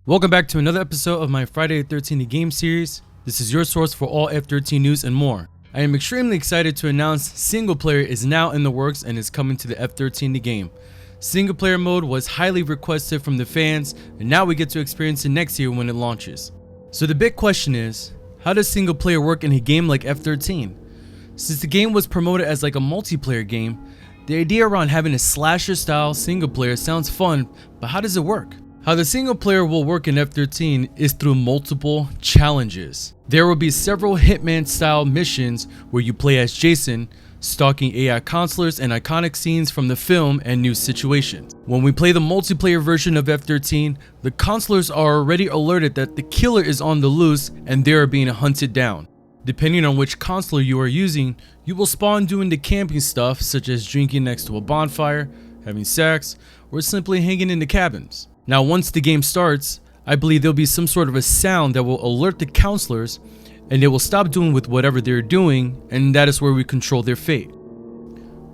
Welcome back to another episode of my Friday the 13th game series. This is your source for all F13 news and more. I am extremely excited to announce Singleplayer is now in the works and is coming to the F13 game. Singleplayer mode was highly requested from the fans, and now we get to experience it next year when it launches. So the big question is, how does Singleplayer work in a game like F13? Since the game was promoted as like a multiplayer game, the idea around having a slasher style Singleplayer sounds fun, but how does it work? How the single player will work in F13 is through multiple challenges. There will be several Hitman style missions where you play as Jason, stalking AI counselors and iconic scenes from the film and new situations. When we play the multiplayer version of F13, the counselors are already alerted that the killer is on the loose and they are being hunted down. Depending on which counselor you are using, you will spawn doing the camping stuff such as drinking next to a bonfire, having sex, or simply hanging in the cabins. Now once the game starts, I believe there'll be some sort of a sound that will alert the counselors and they will stop doing with whatever they're doing, and that is where we control their fate.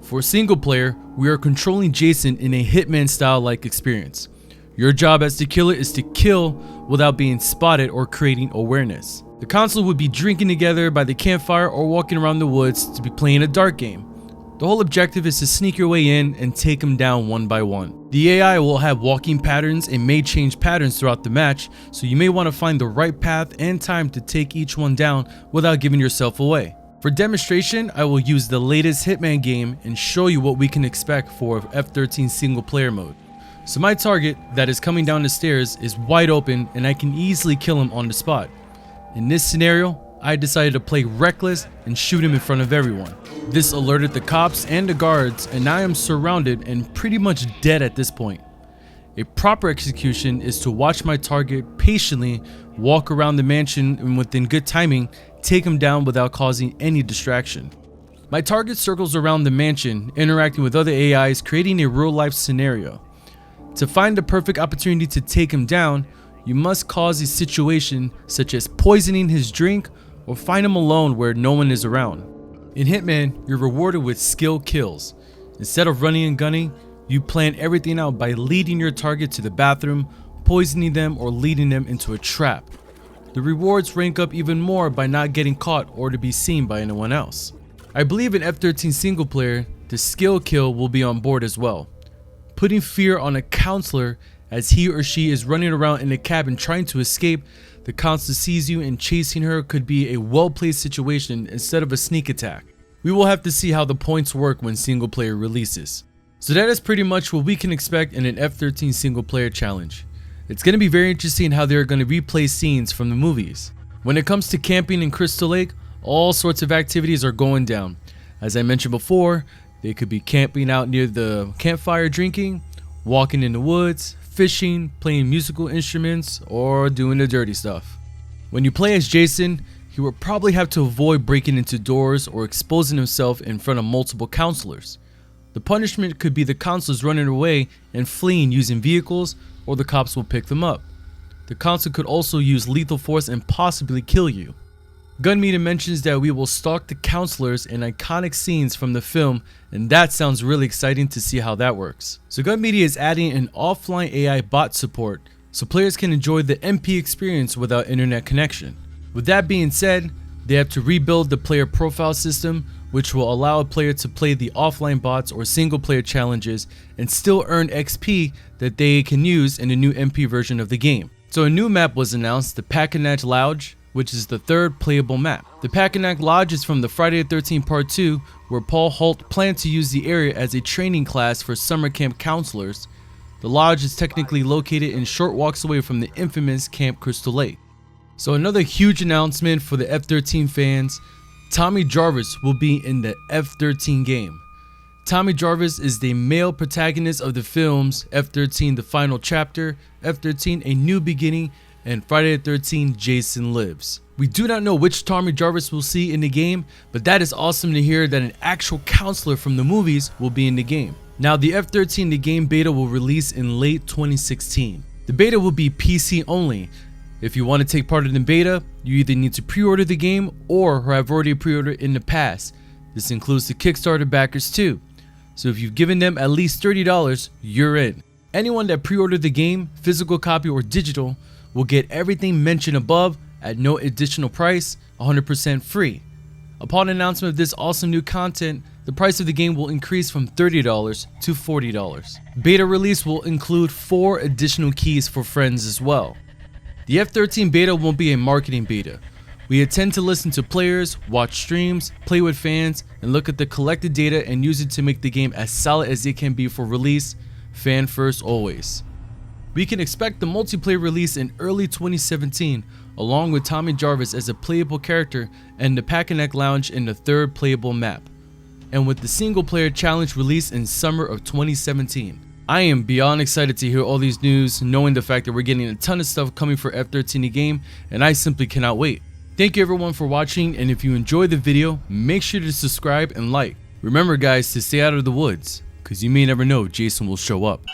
For single player, we are controlling Jason in a Hitman style like experience. Your job as the killer is to kill without being spotted or creating awareness. The counselor would be drinking together by the campfire or walking around the woods to be playing a dark game. The whole objective is to sneak your way in and take them down one by one. The AI will have walking patterns and may change patterns throughout the match, so you may want to find the right path and time to take each one down without giving yourself away. For demonstration, I will use the latest Hitman game and show you what we can expect for F13 single player mode. So my target that is coming down the stairs is wide open and I can easily kill him on the spot. In this scenario, I decided to play reckless and shoot him in front of everyone. This alerted the cops and the guards, and I am surrounded and pretty much dead at this point. A proper execution is to watch my target patiently walk around the mansion and within good timing, take him down without causing any distraction. My target circles around the mansion, interacting with other AIs, creating a real-life scenario. To find the perfect opportunity to take him down, you must cause a situation such as poisoning his drink or find him alone where no one is around. In Hitman, you're rewarded with skill kills. Instead of running and gunning, you plan everything out by leading your target to the bathroom, poisoning them, or leading them into a trap. The rewards rank up even more by not getting caught or to be seen by anyone else. I believe in F13 single player, the skill kill will be on board as well. Putting fear on a counselor as he or she is running around in a cabin trying to escape, the counselor sees you and chasing her could be a well-placed situation instead of a sneak attack. We will have to see how the points work when single player releases. So that is pretty much what we can expect in an F13 single player challenge. It's going to be very interesting how they're going to replay scenes from the movies. When it comes to camping in Crystal Lake, all sorts of activities are going down. As I mentioned before, they could be camping out near the campfire drinking, walking in the woods, fishing, playing musical instruments, or doing the dirty stuff. When you play as Jason, he will probably have to avoid breaking into doors or exposing himself in front of multiple counselors. The punishment could be the counselors running away and fleeing using vehicles, or the cops will pick them up. The counselor could also use lethal force and possibly kill you. Gun Media mentions that we will stalk the counselors in iconic scenes from the film, and that sounds really exciting to see how that works. So Gun Media is adding an offline AI bot support so players can enjoy the MP experience without internet connection. With that being said, they have to rebuild the player profile system, which will allow a player to play the offline bots or single player challenges and still earn XP that they can use in the new MP version of the game. So a new map was announced, the Packanack Lodge, which is the third playable map. The Packanack Lodge is from the Friday the 13th Part 2, where Paul Holt planned to use the area as a training class for summer camp counselors. The lodge is technically located in short walks away from the infamous Camp Crystal Lake. So another huge announcement for the F13 fans, Tommy Jarvis will be in the F13 game. Tommy Jarvis is the male protagonist of the films F13 The Final Chapter, F13 A New Beginning, and Friday the 13th Jason Lives. We do not know which Tommy Jarvis we'll see in the game, but that is awesome to hear that an actual counselor from the movies will be in the game. Now the F13 the game beta will release in late 2016. The beta will be PC only. If you want to take part in the beta, you either need to pre-order the game or have already pre-ordered in the past. This includes the Kickstarter backers too. So if you've given them at least $30, you're in. Anyone that pre-ordered the game, physical copy or digital, will get everything mentioned above at no additional price, 100% free. Upon announcement of this awesome new content, the price of the game will increase from $30 to $40. Beta release will include 4 additional keys for friends as well. The F13 beta won't be a marketing beta. We intend to listen to players, watch streams, play with fans, and look at the collected data and use it to make the game as solid as it can be for release, fan first always. We can expect the multiplayer release in early 2017, along with Tommy Jarvis as a playable character and the Pack-a-Neck Lounge in the 3rd playable map, and with the single player challenge release in summer of 2017. I am beyond excited to hear all these news, knowing the fact that we're getting a ton of stuff coming for F13 the game, and I simply cannot wait. Thank you everyone for watching, and if you enjoyed the video, make sure to subscribe and like. Remember guys to stay out of the woods, cause you may never know Jason will show up.